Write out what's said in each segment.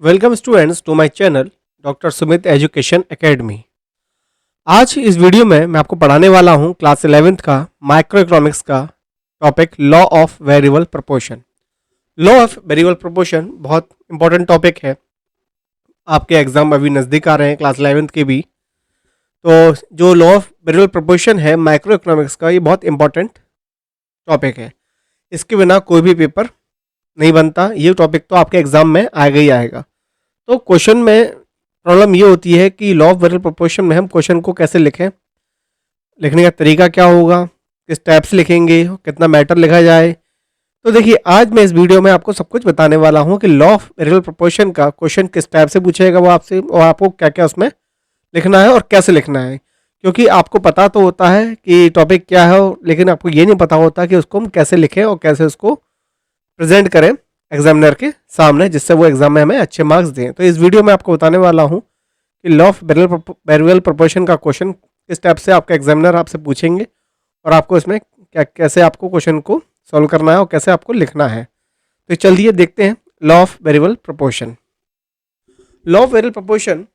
Welcome students to my channel doctor Sumit education academy. आज इस video में मैं आपको पढ़ाने वाला हूं क्लास 11th का माइक्रो इकोनॉमिक्स का topic law of variable proportion. Law of variable proportion बहुत इंपॉर्टेंट टॉपिक है। आपके एग्जाम अभी नज़दीक आ रहे हैं क्लास 11th के भी। तो जो लॉ ऑफ वेरिएबल प्रोपोर्शन है माइक्रो इकोनॉमिक्स का, ये बहुत इंपॉर्टेंट टॉपिक है। इसके बिना कोई भी पेपर नहीं बनता। ये टॉपिक तो आपके एग्जाम में आएगा ही आएगा। तो क्वेश्चन में प्रॉब्लम ये होती है कि लॉ ऑफ वेरिएबल प्रोपोर्शन में हम क्वेश्चन को कैसे लिखें, लिखने का तरीका क्या होगा, किस टाइप से लिखेंगे, कितना मैटर लिखा जाए। तो देखिए, आज मैं इस वीडियो में आपको सब कुछ बताने वाला हूँ कि लॉ ऑफ वेरिएबल प्रोपोर्शन का क्वेश्चन किस टाइप से पूछेगा वो आपसे, और आपको क्या क्या उसमें लिखना है और कैसे लिखना है। क्योंकि आपको पता तो होता है कि टॉपिक क्या है, लेकिन आपको ये नहीं पता होता कि उसको हम कैसे लिखें और कैसे उसको प्रेजेंट करें एग्जामिनर के सामने, जिससे वो एग्जाम में हमें अच्छे मार्क्स दें। तो इस वीडियो में आपको बताने वाला हूँ कि लॉ ऑफ वेरिएबल प्रोपोर्शन का क्वेश्चन किस टाइप से आपका एग्जामिनर आपसे पूछेंगे और आपको इसमें क्या कैसे आपको क्वेश्चन को सॉल्व करना है और कैसे आपको लिखना है। तो चलिए देखते हैं law of variable proportion. Law of variable proportion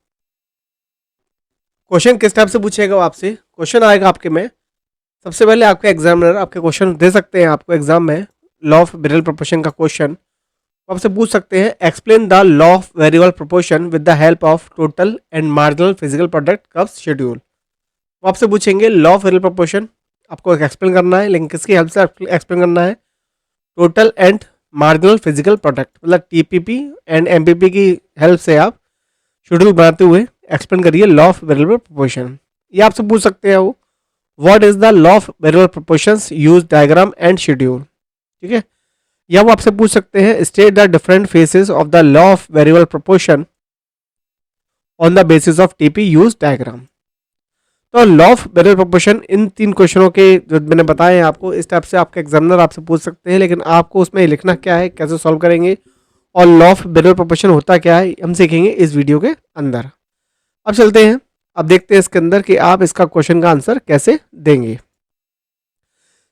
question किस टाइप से पूछेगा वो आपसे। क्वेश्चन आएगा आपके में, सबसे पहले आपके एग्जामिनर आपके क्वेश्चन दे सकते हैं आपको एग्जाम में। लॉ ऑफ वेरिएबल प्रोपोर्शन का क्वेश्चन आपसे पूछ सकते हैं, explain the law of variable proportion with the help of total and marginal physical product curves schedule. वो आपसे पूछेंगे लॉ ऑफ वेरिएबल प्रोपोर्शन आपको एक्सप्लेन करना है, लेकिन किसकी हेल्प से एक्सप्लेन करना है? Total and marginal physical product, मतलब टीपीपी एंड एमपीपी की हेल्प से आप शेड्यूल बनाते हुए एक्सप्लेन करिए लॉ ऑफ वेरिएबल प्रोपोर्शन। ये आपसे पूछ सकते हैं वो, what is the law of variable proportions use diagram and schedule. ठीक है, या वो आपसे पूछ सकते हैं, state the different phases of the law of variable proportion on the basis of TP use diagram. तो लॉ ऑफ वेरिएबल प्रोपोर्शन इन तीन क्वेश्चनों के जो मैंने बताए हैं आपको, इस टाइप से आपके एग्जामिनर आपसे पूछ सकते हैं, लेकिन आपको उसमें लिखना क्या है, कैसे सॉल्व करेंगे और लॉ ऑफ वेरिएबल प्रोपोर्शन होता क्या है, हम सीखेंगे इस वीडियो के अंदर। अब चलते हैं, अब देखते हैं इसके अंदर कि आप इसका क्वेश्चन का आंसर कैसे देंगे।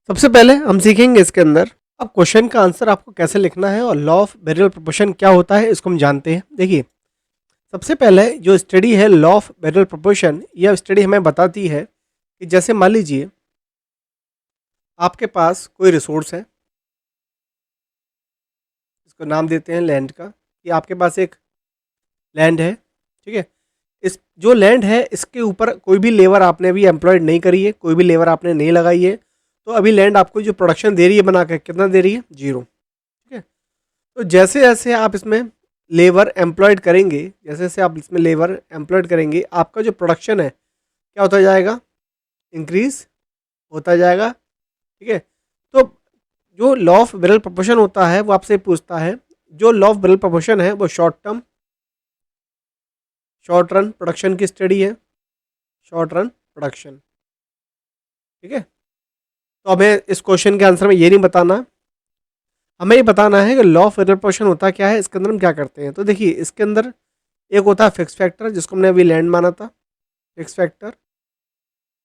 सबसे पहले हम सीखेंगे इसके अंदर अब क्वेश्चन का आंसर आपको कैसे लिखना है और लॉ ऑफ वेरिएबल प्रोपोर्शन क्या होता है इसको हम जानते हैं। देखिए, सबसे पहले जो स्टडी है लॉ ऑफ वेरिएबल प्रोपोर्शन, यह स्टडी हमें बताती है कि जैसे मान लीजिए आपके पास कोई रिसोर्स है, इसको नाम देते हैं लैंड का, कि आपके पास एक लैंड है। ठीक है, इस जो लैंड है इसके ऊपर कोई भी लेबर आपने अभी एम्प्लॉयड नहीं करी है, कोई भी लेबर आपने नहीं लगाई है। तो अभी लैंड आपको जो प्रोडक्शन दे रही है बना के, कितना दे रही है? 0। ठीक है, तो जैसे जैसे आप इसमें लेबर एम्प्लॉयड करेंगे, जैसे जैसे आप इसमें लेबर एम्प्लॉयड करेंगे, आपका जो प्रोडक्शन है क्या होता जाएगा? इंक्रीज होता जाएगा। ठीक है, तो जो लॉ ऑफ वेरिएबल प्रोपोर्शन होता है वो आपसे पूछता है, जो लॉ ऑफ वेरिएबल प्रोपोर्शन है वो शॉर्ट रन प्रोडक्शन की स्टडी है, शॉर्ट रन प्रोडक्शन। ठीक है, तो हमें इस क्वेश्चन के आंसर में ये नहीं बताना, हमें ये बताना है कि लॉ ऑफ वेरिएबल प्रोपोर्शन होता क्या है, इसके अंदर हम क्या करते हैं। तो देखिए, इसके अंदर एक होता है फिक्स फैक्टर, जिसको हमने अभी लैंड माना था, फिक्स फैक्टर,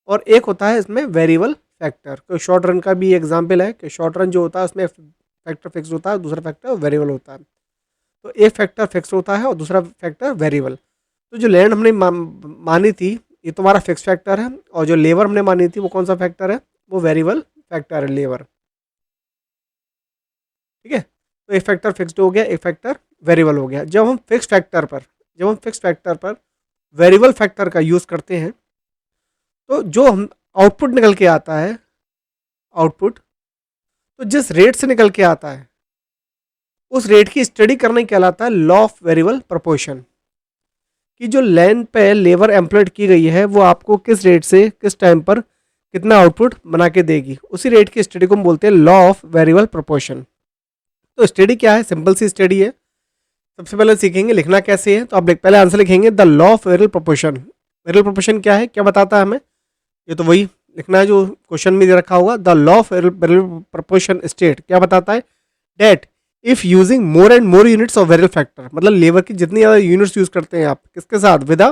और एक होता है इसमें वेरिएबल फैक्टर। कोई शॉर्ट रन का भी एग्जांपल है कि शॉर्ट रन जो होता है उसमें फैक्टर फिक्स होता है, दूसरा फैक्टर वेरिएबल होता है। तो एक फैक्टर फिक्स होता है और दूसरा फैक्टर वेरिएबल। तो जो लैंड हमने मानी थी ये तुम्हारा फिक्स फैक्टर है, और जो लेबर हमने मानी थी वो कौन सा फैक्टर है? वो वेरिएबल फैक्टर है, लेबर। ठीक है, तो एक फैक्टर फिक्स्ड हो गया, एक फैक्टर वेरिएबल हो गया। जब हम फिक्स फैक्टर पर वेरिएबल फैक्टर का यूज़ करते हैं, तो जो हम आउटपुट निकल के आता है, आउटपुट तो जिस रेट से निकल के आता है उस रेट की स्टडी करने कहलाता है लॉ ऑफ वेरिएबल प्रोपोर्शन। कि जो लैंड पे लेबर एम्प्लॉयड की गई है वो आपको किस रेट से किस टाइम पर कितना आउटपुट बना के देगी, उसी रेट की स्टडी को हम बोलते हैं लॉ ऑफ वेरिएबल प्रोपोर्शन। तो स्टडी क्या है? सिंपल सी स्टडी है। सबसे पहले सीखेंगे लिखना कैसे है। तो आप पहले आंसर लिखेंगे the law of variable proportion. Variable proportion क्या है, क्या बताता है हमें? ये तो वही लिखना है जो क्वेश्चन में दे रखा होगा। The law of variable proportion state क्या बताता है? That if using more and more units of variable factor, मतलब लेबर की जितनी ज़्यादा यूनिट्स यूज करते हैं आप, किसके साथ? With a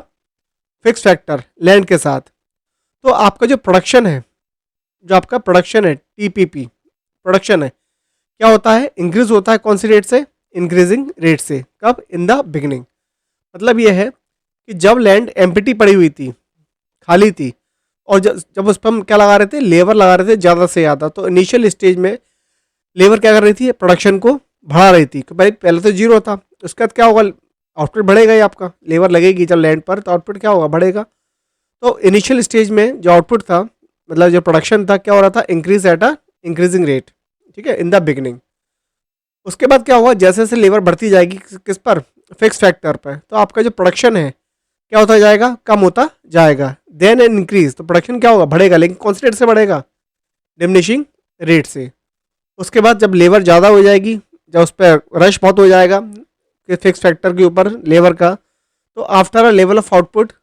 fix factor, land के साथ। तो आपका जो प्रोडक्शन है, जो आपका प्रोडक्शन है टीपीपी प्रोडक्शन है, क्या होता है? इंक्रीज होता है कौन सी रेट से? इंक्रीजिंग रेट से। कब? In the beginning. मतलब ये है कि जब लैंड एम्प्टी पड़ी हुई थी, खाली थी, और जब उस पर हम क्या लगा रहे थे, लेबर लगा रहे थे ज़्यादा से ज़्यादा, तो इनिशियल स्टेज में लेबर क्या कर रही थी, प्रोडक्शन को बढ़ा रही थी। पहले पहले तो जीरो था, उसके बाद क्या होगा, आउटपुट बढ़ेगा ही आपका, लेबर लगेगी जब लैंड पर तो आउटपुट क्या होगा, बढ़ेगा। तो इनिशियल स्टेज में जो आउटपुट था, मतलब जो प्रोडक्शन था, क्या हो रहा था, increase at a increasing rate, ठीक है, इन द बिगिनिंग। उसके बाद क्या होगा, जैसे जैसे लेबर बढ़ती जाएगी किस पर, फिक्स फैक्टर पर, तो आपका जो प्रोडक्शन है क्या होता जाएगा, कम होता जाएगा। देन एन इंक्रीज, तो प्रोडक्शन क्या होगा, बढ़ेगा, लेकिन कौन से रेट से बढ़ेगा, डिमिनिशिंग रेट से। उसके बाद जब लेबर ज़्यादा हो जाएगी, जब उस पर रश बहुत हो जाएगा कि फिक्स फैक्टर के ऊपर लेबर का, तो after a level of output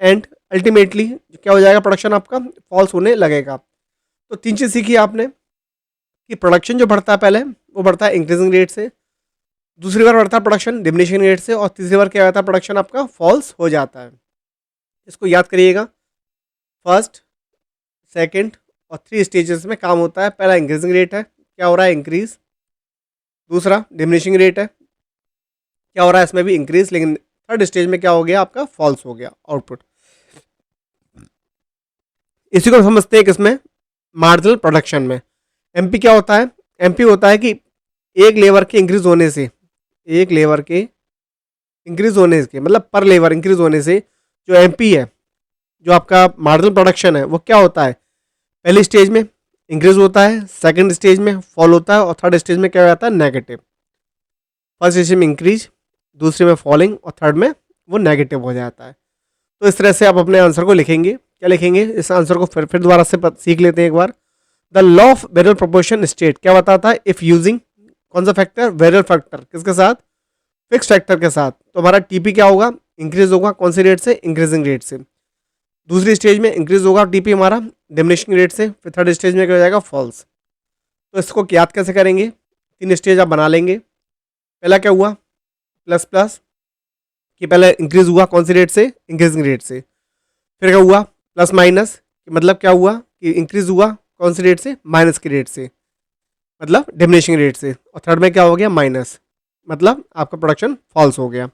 and ultimately क्या हो जाएगा, प्रोडक्शन आपका फॉल्स होने लगेगा। तो तीन चीज़ सीखी आपने कि प्रोडक्शन जो बढ़ता है पहले वो बढ़ता है इंक्रीजिंग रेट से, दूसरी बार बढ़ता है प्रोडक्शन डिमिनिशिंग रेट से, और तीसरी बार क्या होता है, प्रोडक्शन आपका फॉल्स हो जाता है। इसको याद करिएगा। फर्स्ट, सेकंड और थ्री स्टेजेस में काम होता है। पहला इंक्रीजिंग रेट है, क्या हो रहा है, इंक्रीज। दूसरा डिमिनिशिंग रेट है, क्या हो रहा है, इसमें भी इंक्रीज, लेकिन थर्ड स्टेज में क्या हो गया, आपका फॉल्स हो गया आउटपुट। इसी को समझते हैं किसमें, मार्जिनल प्रोडक्शन में। एमपी क्या होता है, एमपी होता है कि एक लेबर के इंक्रीज होने से, एक लेबर के इंक्रीज होने से, मतलब पर लेबर इंक्रीज होने से जो एमपी है, जो आपका मार्जिनल प्रोडक्शन है, वो क्या होता है, पहली स्टेज में इंक्रीज होता है, सेकंड स्टेज में फॉल होता है, और थर्ड स्टेज में क्या हो जाता है, नेगेटिव। फर्स्ट स्टेज में इंक्रीज, दूसरे में फॉलिंग, और थर्ड में वो नेगेटिव हो जाता है। तो इस तरह से आप अपने आंसर को लिखेंगे। क्या लिखेंगे, इस आंसर को फिर दोबारा से सीख लेते हैं एक बार। द लॉ ऑफ वेरियल प्रोपोर्शन स्टेट क्या बताता है, इफ यूजिंग कौन सा फैक्टर, वेरियल फैक्टर, किसके साथ, फिक्स फैक्टर के साथ। तो हमारा टीपी क्या होगा, इंक्रीज होगा, कौन से रेट से, इंक्रीजिंग रेट से। दूसरी स्टेज में इंक्रीज होगा टीपी हमारा डिमिनिशिंग रेट से, फिर थर्ड स्टेज में क्या हो जाएगा, फॉल्स। तो इसको याद कैसे करेंगे, तीन स्टेज आप बना लेंगे। पहला क्या हुआ, प्लस प्लस, कि पहले इंक्रीज हुआ कौन सी रेट से, इंक्रीजिंग रेट से। फिर क्या हुआ, प्लस माइनस, मतलब क्या हुआ कि इंक्रीज हुआ कौन सी रेट से, माइनस की रेट से, मतलब डिमिनिशिंग रेट से। और थर्ड में क्या हो गया, माइनस, मतलब आपका प्रोडक्शन फॉल्स हो गया।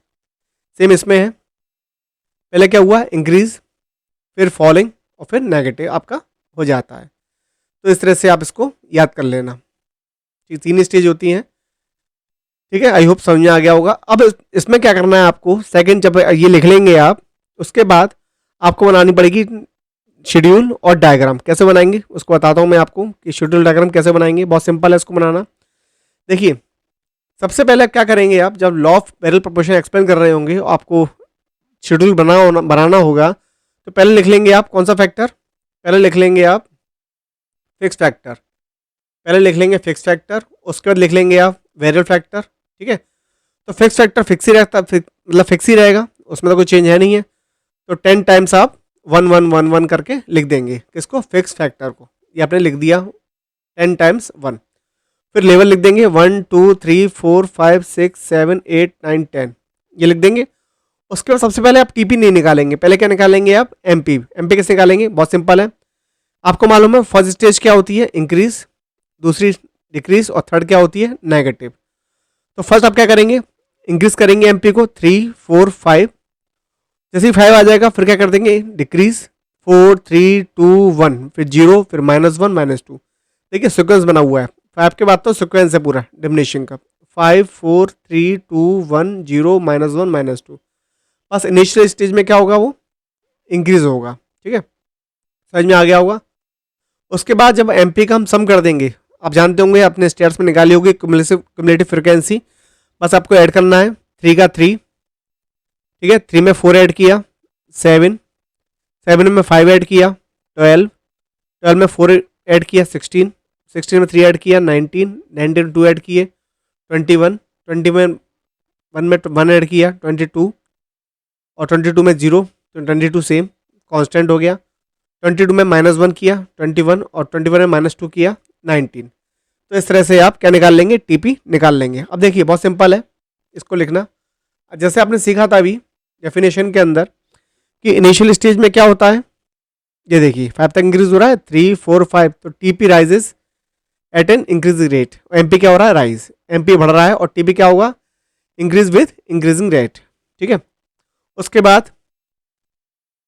सेम इसमें है, पहले क्या हुआ, इंक्रीज, फिर फॉलिंग, और फिर नेगेटिव आपका हो जाता है। तो इस तरह से आप इसको याद कर लेना। तीन स्टेज होती हैं, ठीक है। आई होप समझ में आ गया होगा। अब इसमें क्या करना है आपको, सेकंड जब ये लिख लेंगे आप, उसके बाद आपको बनानी पड़ेगी शेड्यूल और डायग्राम। कैसे बनाएंगे उसको बताता हूँ मैं आपको कि शेड्यूल डायग्राम कैसे बनाएंगे। बहुत सिंपल है इसको बनाना। देखिए, सबसे पहले क्या करेंगे आप, जब लॉ ऑफ वेरियल प्रोपोर्शन एक्सप्लेन कर रहे होंगे, आपको शेड्यूल बनाना होगा, तो पहले लिख लेंगे आप कौन सा फैक्टर, पहले लिख लेंगे आप फिक्स फैक्टर, पहले लिख लेंगे फिक्स फैक्टर, उसके बाद लिख लेंगे आप वेरियल फैक्टर, ठीक है। तो फिक्स फैक्टर फिक्स ही रहता, मतलब फिक्स ही रहेगा, उसमें तो कोई चेंज है नहीं है। तो 10 टाइम्स आप 1 1 1 1 करके लिख देंगे, किसको, फिक्स फैक्टर को। ये आपने लिख दिया 10 टाइम्स 1। फिर लेवल लिख देंगे 1 2 3 4 5 6 7 8 9 10, ये लिख देंगे। उसके बाद सबसे पहले आप टीपी नहीं निकालेंगे, पहले क्या निकालेंगे आप, एमपी। एमपी कैसे निकालेंगे, बहुत सिंपल है, आपको मालूम है फर्स्ट स्टेज क्या होती है, इंक्रीज, दूसरी डिक्रीज, और थर्ड क्या होती है, नेगेटिव। तो फर्स्ट आप क्या करेंगे, इंक्रीज करेंगे एमपी को 3 4 5, जैसे ही 5 आ जाएगा फिर क्या कर देंगे, डिक्रीज 4 3 2 1, फिर 0, फिर -1 -2। देखिए सिक्वेंस बना हुआ है, 5 के बाद तो सिक्वेंस है पूरा डिमिनिशिंग का, 5 4 3 2 1 0 -1 -2। बस इनिशियल स्टेज में क्या होगा, वो इंक्रीज होगा, ठीक है, समझ में आ गया होगा। उसके बाद जब एमपी का हम सम कर देंगे, आप जानते होंगे अपने स्टेट्स में निकाली होगी क्युमुलेटिव फ्रिक्वेंसी, बस आपको ऐड करना है 3 का 3, ठीक है, 3 में 4 ऐड किया 7, 7 में 5 ऐड किया 12, 12 में 4 ऐड किया 16, 16 में 3 ऐड किया 19, 19 में 2 ऐड किए 21, 20 में 1 में 1 ऐड किया 22, और 22 में 0, तो 22 सेम कांस्टेंट हो गया। 22 में -1 किया 21, और 21 में -2 किया 19। तो इस तरह से आप क्या निकाल लेंगे, टीपी निकाल लेंगे। अब देखिए बहुत सिंपल है इसको लिखना, जैसे आपने सीखा था अभी डेफिनेशन के अंदर कि इनिशियल स्टेज में क्या होता है, ये देखिए 5 तक इंक्रीज हो रहा है 3 4 5, तो TP rises at an increase rate. MP क्या हो रहा है, राइज, एमपी बढ़ रहा है, और टीपी क्या होगा, इंक्रीज विथ इंक्रीजिंग रेट, ठीक है। उसके बाद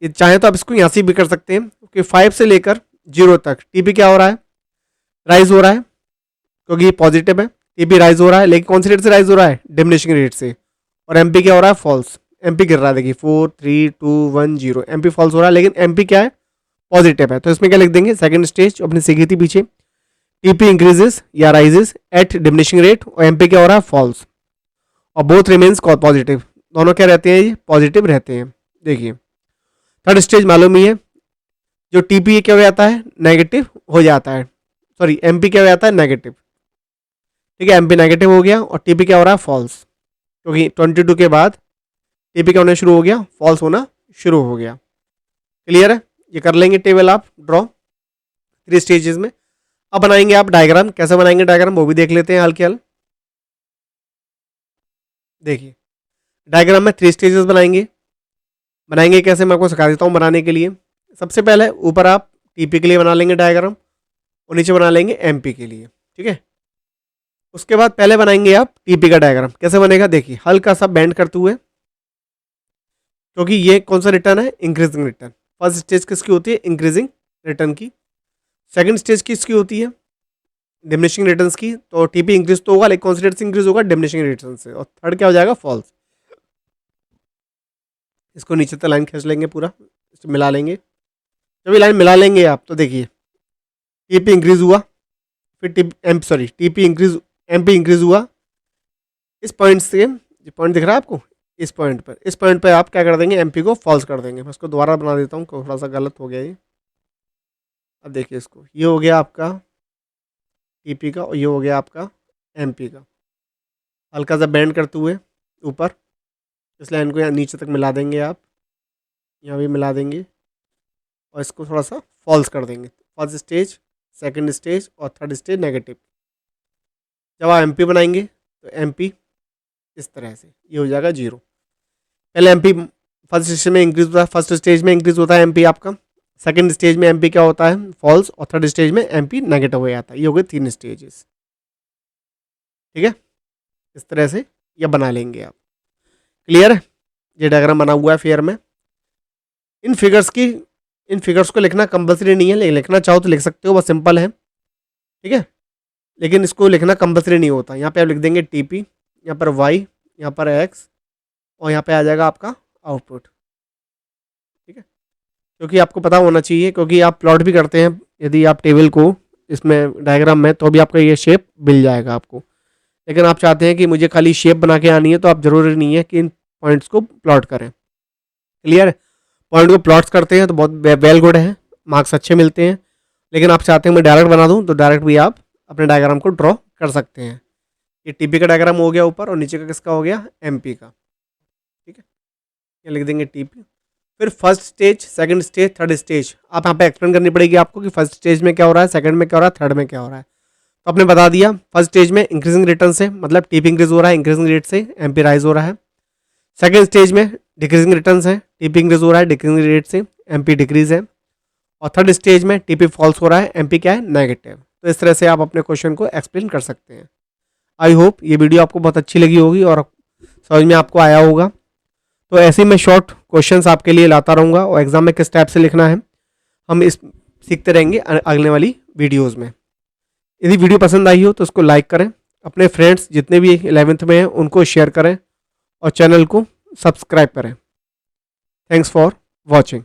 ये चाहे तो आप इसको यहाँ से भी कर सकते हैं कि 5 से लेकर 0 तक टीपी क्या हो रहा है, राइज हो रहा है, क्योंकि ये पॉजिटिव है। टीपी राइज हो रहा है, लेकिन कौन सी रेट से राइज हो रहा है, डिमिनिशिंग रेट से। और एमपी क्या हो रहा है, फॉल्स, एमपी गिर रहा है, देखिए 4 3 2 1 0, एमपी फॉल्स हो रहा है, लेकिन एमपी क्या है, पॉजिटिव है। तो इसमें क्या लिख देंगे, सेकंड स्टेज अपने सीखी थी पीछे, टीपी इंक्रीजेस या राइजेस एट डिमिनिशिंग रेट, और एमपी क्या हो रहा है, फॉल्स, और बोथ रिमेन्स पॉजिटिव, दोनों क्या रहते हैं, ये पॉजिटिव रहते हैं। देखिए थर्ड स्टेज मालूम ही है, जो टीपी क्या हो जाता है, नेगेटिव हो जाता है, सॉरी एमपी क्या हो जाता है, नेगेटिव, ठीक है। एमपी नेगेटिव हो गया और टीपी क्या हो रहा है, फॉल्स, क्योंकि 22 के बाद टीपी क्या होना शुरू हो गया, फॉल्स होना शुरू हो गया। क्लियर है, ये कर लेंगे टेबल आप ड्रॉ 3 स्टेजेस में। अब बनाएंगे आप डायग्राम, कैसे बनाएंगे डायग्राम वो भी देख लेते हैं हाल के हाल। देखिए डायग्राम में 3 स्टेजेस बनाएंगे कैसे, मैं आपको सिखा देता हूँ बनाने के लिए। सबसे पहले ऊपर आप टीपी के लिए बना लेंगे डायग्राम, और नीचे बना लेंगे एमपी के लिए, ठीक है। उसके बाद पहले बनाएंगे आप टीपी का डायग्राम, कैसे बनेगा, देखिए हल्का सा बेंड करते हुए, क्योंकि ये कौन सा रिटर्न है, इंक्रीजिंग रिटर्न। फर्स्ट स्टेज किसकी होती है, इंक्रीजिंग रिटर्न की। सेकंड स्टेज किसकी होती है, डिमिनिशिंग रिटर्न्स की। तो टीपी इंक्रीज तो होगा, लेकिन कौन सी रेट से इंक्रीज होगा, डिमिनिशिंग रिटर्न से। और थर्ड क्या हो जाएगा, फॉल्स। इसको नीचे तक लाइन खींच लेंगे पूरा, इसको मिला लेंगे। जब ये लाइन मिला लेंगे आप, तो देखिए टीपी इंक्रीज हुआ, फिर टीपी इंक्रीज, एमपी इंक्रीज हुआ। इस पॉइंट से, ये पॉइंट दिख रहा है आपको, इस पॉइंट पे आप क्या कर देंगे, एमपी को फॉल्स कर देंगे। मैं इसको दोबारा बना देता हूँ, थोड़ा सा गलत हो गया ये। अब देखिए इसको, ये हो गया आपका टीपी का, और ये हो गया आपका एमपी का। हल्का सा बेंड करते हुए ऊपर इस लाइन को यहाँ नीचे तक मिला देंगे आप, यहाँ भी मिला देंगे, और इसको थोड़ा सा फॉल्स कर देंगे। फर्स्ट स्टेज, सेकंड स्टेज और थर्ड स्टेज नेगेटिव। जब आप एमपी बनाएंगे तो एमपी इस तरह से ये हो जाएगा 0। पहले एमपी फर्स्ट स्टेज में इंक्रीज होता है, फर्स्ट स्टेज में इंक्रीज होता है एमपी आपका। सेकंड स्टेज में एमपी क्या होता है, फॉल्स, और थर्ड स्टेज में एमपी नेगेटिव हो जाता है। ये हो गए 3 स्टेजेस, ठीक है। इस तरह से ये बना लेंगे आप। क्लियर है, ये डायग्राम बना हुआ है फिगर में। इन फिगर्स को लिखना कंपलसरी नहीं है, लेकिन लिखना चाहो तो लिख सकते हो, बस सिंपल है, ठीक है। लेकिन इसको लिखना कंपलसरी नहीं होता। यहाँ पे आप लिख देंगे टीपी, यहाँ पर वाई, यहाँ पर एक्स, और यहाँ पे आ जाएगा आपका आउटपुट, ठीक है। क्योंकि आपको पता होना चाहिए, क्योंकि आप प्लॉट भी करते हैं यदि आप टेबल को इसमें डायग्राम में, तो भी आपका ये शेप मिल जाएगा आपको। लेकिन आप चाहते हैं कि मुझे खाली शेप बना के आनी है, तो आप जरूरी नहीं है कि इन पॉइंट्स को प्लॉट करें। क्लियर, पॉइंट को प्लॉट्स करते हैं तो बहुत वेल गुड है, मार्क्स अच्छे मिलते हैं। लेकिन आप चाहते हैं मैं डायरेक्ट बना दूं, तो डायरेक्ट भी आप अपने डायग्राम को ड्रॉ कर सकते हैं। ये टीपी का डायग्राम हो गया ऊपर, और नीचे का किसका हो गया, एमपी का, ठीक है। ये लिख देंगे टीपी। फिर first stage, second stage, third stage आप यहाँ पे एक्सप्लेन करनी पड़ेगी आपको कि फर्स्ट स्टेज में क्या हो रहा है, सेकंड में क्या हो रहा है, थर्ड में क्या हो रहा है। तो आपने बता दिया, फर्स्ट स्टेज में इंक्रीजिंग रिटर्न से, मतलब टीपी इंक्रीज हो रहा है इंक्रीजिंग रेट से, एमपी राइज हो रहा है। सेकंड स्टेज में डिक्रीजिंग रिटर्न है, टीपी इंक्रीज हो रहा है डिक्रीजिंग रेट से, एमपी डिक्रीज है। और थर्ड स्टेज में टीपी फॉल्स हो रहा है, एमपी क्या है, नेगेटिव। तो इस तरह से आप अपने क्वेश्चन को एक्सप्लेन कर सकते हैं। आई होप ये वीडियो आपको बहुत अच्छी लगी होगी और समझ में आपको आया होगा। तो ऐसे ही मैं शॉर्ट क्वेश्चंस आपके लिए लाता रहूँगा, और एग्जाम में किस टाइप से लिखना है हम इस सीखते रहेंगे अगले वाली वीडियोज़ में। यदि वीडियो पसंद आई हो तो उसको लाइक करें, अपने फ्रेंड्स जितने भी 11th में हैं उनको शेयर करें, और चैनल को सब्सक्राइब करें। Thanks for watching.